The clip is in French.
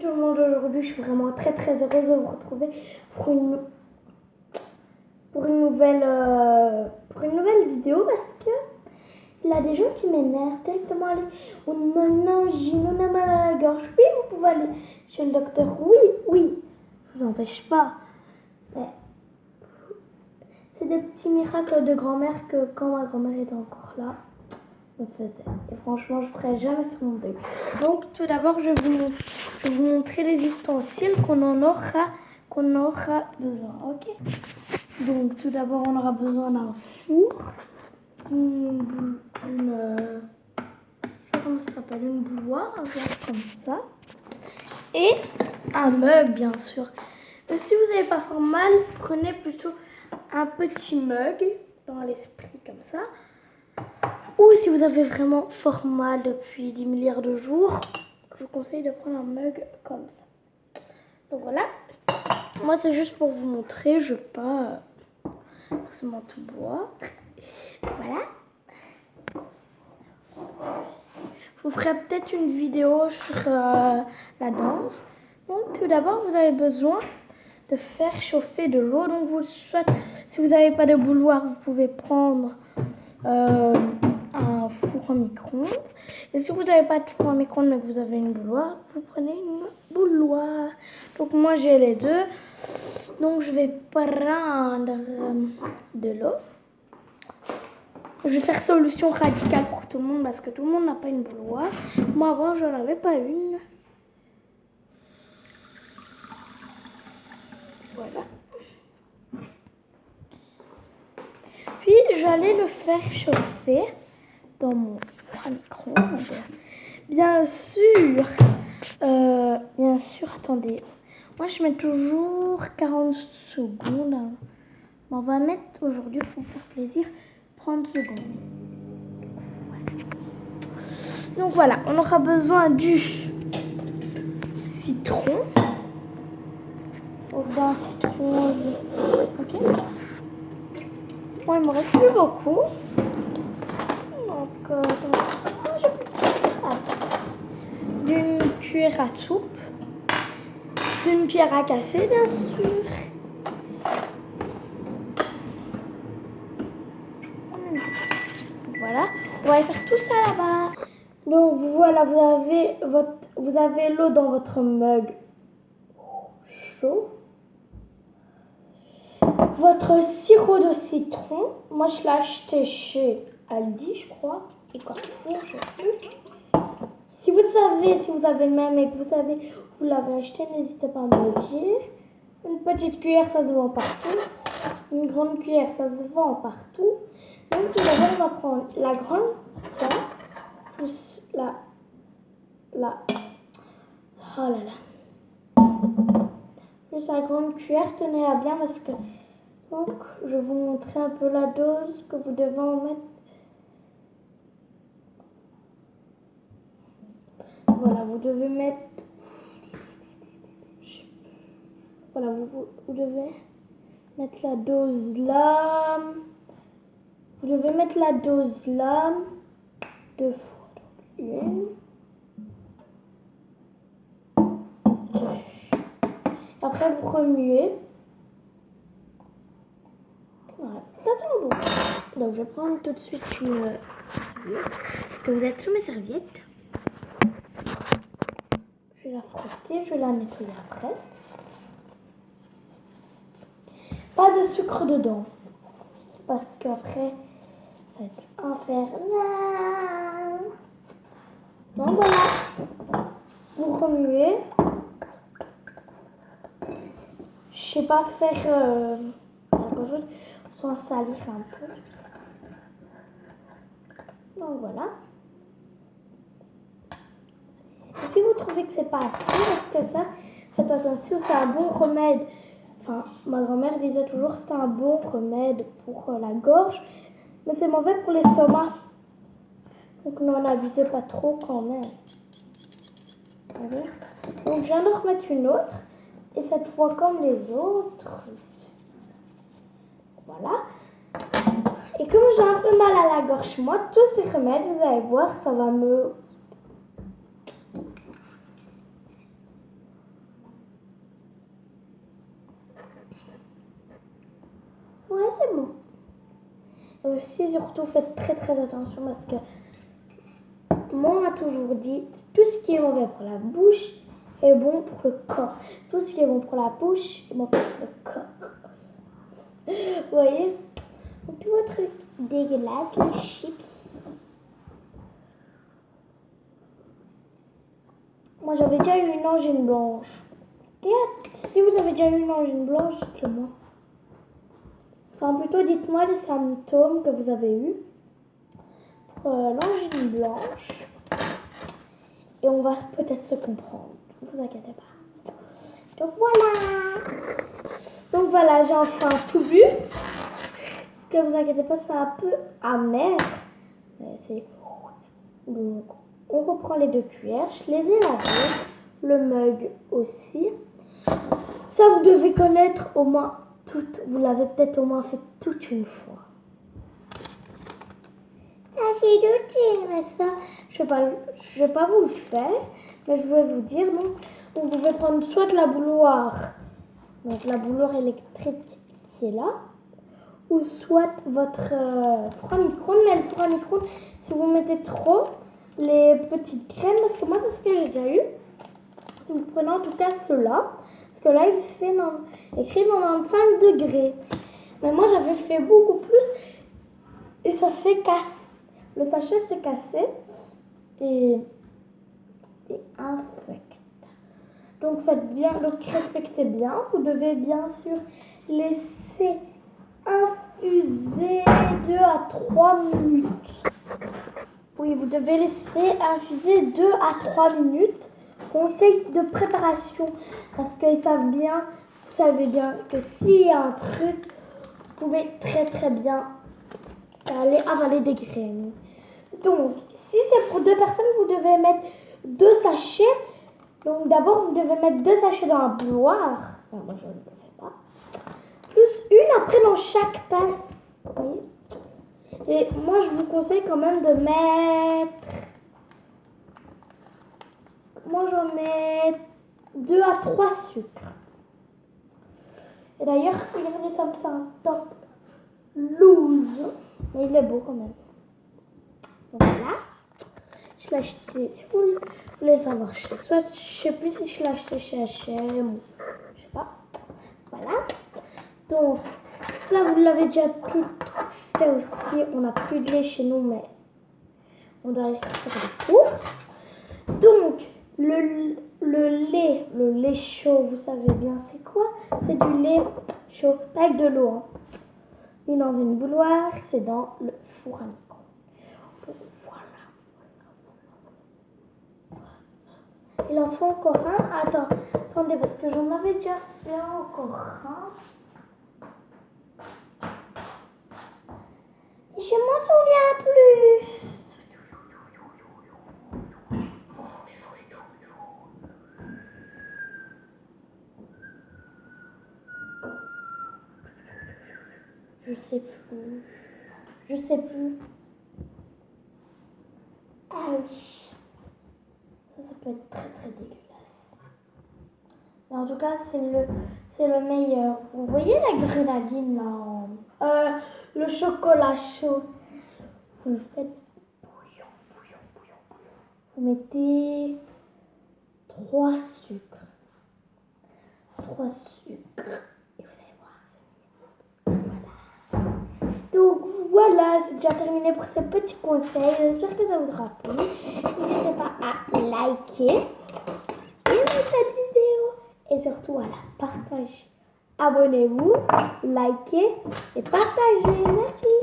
tout le monde, aujourd'hui je suis vraiment très heureuse de vous retrouver pour une nouvelle vidéo parce que il y a des gens qui m'énervent directement. Oh non, j'ai une mal à la gorge. Oui, vous pouvez aller chez le docteur. Oui, je vous empêche pas. Mais c'est des petits miracles de grand-mère que quand ma grand-mère était encore là, me faisait. Et franchement, je ne pourrais jamais faire mon deuil. Donc, tout d'abord, je vais vous montrer les ustensiles qu'on aura besoin. Ok. Donc, tout d'abord, on aura besoin d'un four, je sais pas comment ça s'appelle, une bouilloire, un verre comme ça, et un mug, bien sûr. Mais si vous n'avez pas fort mal, prenez plutôt un petit mug dans l'esprit comme ça. Ou si vous avez vraiment fort mal depuis 10 milliards de jours, je vous conseille de prendre un mug comme ça. Donc voilà. Moi, c'est juste pour vous montrer. Je ne vais pas forcément tout boire. Voilà. Je vous ferai peut-être une vidéo sur la danse. Donc tout d'abord, vous avez besoin de faire chauffer de l'eau. Donc si vous n'avez pas de bouilloire, vous pouvez prendre un four en micro-ondes. Et si vous n'avez pas de four en micro-ondes mais que vous avez une bouilloire, vous prenez une bouilloire. Donc moi j'ai les deux. Donc je vais prendre de l'eau. Je vais faire solution radicale pour tout le monde parce que tout le monde n'a pas une bouilloire. Moi avant je n'en avais pas une. Voilà. Puis j'allais le faire chauffer dans mon four à micro-ondes. Bien sûr, attendez. Moi je mets toujours 40 secondes. On va mettre aujourd'hui pour vous faire plaisir 30 secondes. Donc voilà, on aura besoin du citron. D'un citron. Ok. Bon, il me reste plus beaucoup. Donc, d'une cuillère à soupe, d'une cuillère à café, bien sûr. Voilà, on va faire tout ça là-bas. Donc voilà, vous avez l'eau dans votre mug chaud. Votre sirop de citron, moi je l'ai acheté chez Aldi, je crois, ou Carrefour, je sais plus. Si vous avez le même et que vous l'avez acheté, n'hésitez pas à me le dire. Une petite cuillère, ça se vend partout. Une grande cuillère, ça se vend partout. Donc tout d'abord, on va prendre la grande, ça, plus oh là là. Plus la grande cuillère, tenez à bien parce que, donc, je vais vous montrer un peu la dose que vous devez en mettre. Voilà, vous devez mettre, voilà, vous devez mettre la dose là. Vous devez mettre la dose là, 2 fois. Une, 2. Après, vous remuez. Voilà, ça sent bon. Donc, je vais prendre tout de suite une serviette. Parce que vous êtes sous mes serviettes. Je vais la frotter, je vais la nettoyer après. Pas de sucre dedans. Parce qu'après, ça va être infernal. Donc voilà. Vous remuez. Je sais pas faire quelque chose sans salir un peu. Donc voilà. Et si vous trouvez que c'est pas assez, parce que ça, faites attention, c'est un bon remède. Enfin, ma grand-mère disait toujours que c'était un bon remède pour la gorge, mais c'est mauvais pour l'estomac. Donc n'en abusez pas trop quand même. Donc je viens de remettre une autre, et cette fois comme les autres. Voilà. Et comme j'ai un peu mal à la gorge, moi, tous ces remèdes, vous allez voir, ça va me... Ouais, c'est bon. Et aussi, surtout, faites très très attention parce que moi, on m'a toujours dit tout ce qui est mauvais pour la bouche est bon pour le corps. Tout ce qui est bon pour la bouche est bon pour le corps. Vous voyez? Donc, tout votre truc dégueulasse, les chips. Moi, j'avais déjà eu une angine blanche. Et si vous avez déjà eu une angine blanche, dites-le moi. Enfin, plutôt, dites-moi les symptômes que vous avez eus pour l'angine blanche. Et on va peut-être se comprendre. Ne vous inquiétez pas. Donc voilà, j'ai enfin tout bu. Ce que vous inquiétez pas, c'est un peu amer. Donc, on reprend les 2 cuillères. Je les ai lavées. Le mug aussi. Ça, vous devez connaître au moins toutes. Vous l'avez peut-être au moins fait toute une fois. J'ai douté, mais ça, je vais pas vous le faire. Mais je vais vous dire, donc, vous pouvez prendre soit la bouilloire, donc la bouilloire électrique qui est là, ou soit votre four à micro-ondes. Mais le four à micro-ondes, si vous mettez trop les petites graines, parce que moi c'est ce que j'ai déjà eu, si vous prenez en tout cas ceux-là, parce que là il fait écrit 95 degrés, mais moi j'avais fait beaucoup plus et ça s'est cassé, le sachet s'est cassé et c'est infect. Donc faites bien, donc respectez bien, vous devez bien sûr laisser infuser 2 à 3 minutes. Oui, vous devez laisser infuser 2 à 3 minutes. Conseil de préparation, parce qu'ils savent bien, vous savez bien que s'il y a un truc, vous pouvez très très bien aller avaler des graines. Donc, si c'est pour 2 personnes, vous devez mettre 2 sachets. Donc d'abord, vous devez mettre 2 sachets dans la bouilloire. Enfin, moi, je ne le fais pas. Plus une après dans chaque tasse. Oui. Et moi, je vous conseille quand même de mettre... Moi, j'en mets 2 à 3 sucres. Et d'ailleurs, regardez, ça me fait un top loose. Mais il est beau quand même. Donc voilà. Je l'ai acheté, si vous voulez le savoir, soit je sais plus si je l'ai acheté chez H&M ou je sais pas. Voilà. Donc, ça, vous l'avez déjà tout fait aussi. On n'a plus de lait chez nous, mais on doit aller faire des courses. Donc, le lait chaud, vous savez bien c'est quoi? C'est du lait chaud, pas avec de l'eau. Hein. Et dans une bouilloire, c'est dans le four à micro-ondes. Voilà. Il en faut encore un. Attendez, parce que j'en avais déjà fait encore un. Je m'en souviens plus. Je sais plus. Ah oui. Ça peut être très très dégueulasse. Mais en tout cas, c'est le meilleur. Vous voyez la grenadine là le chocolat chaud. Vous le faites bouillant. Vous mettez 3 sucres. Et vous allez voir, c'est mieux. Voilà. Donc voilà, c'est déjà terminé pour ce petit conseil. J'espère que ça vous aura plu. N'hésitez pas à liker cette vidéo et surtout à la partager. Abonnez-vous, likez et partagez. Merci.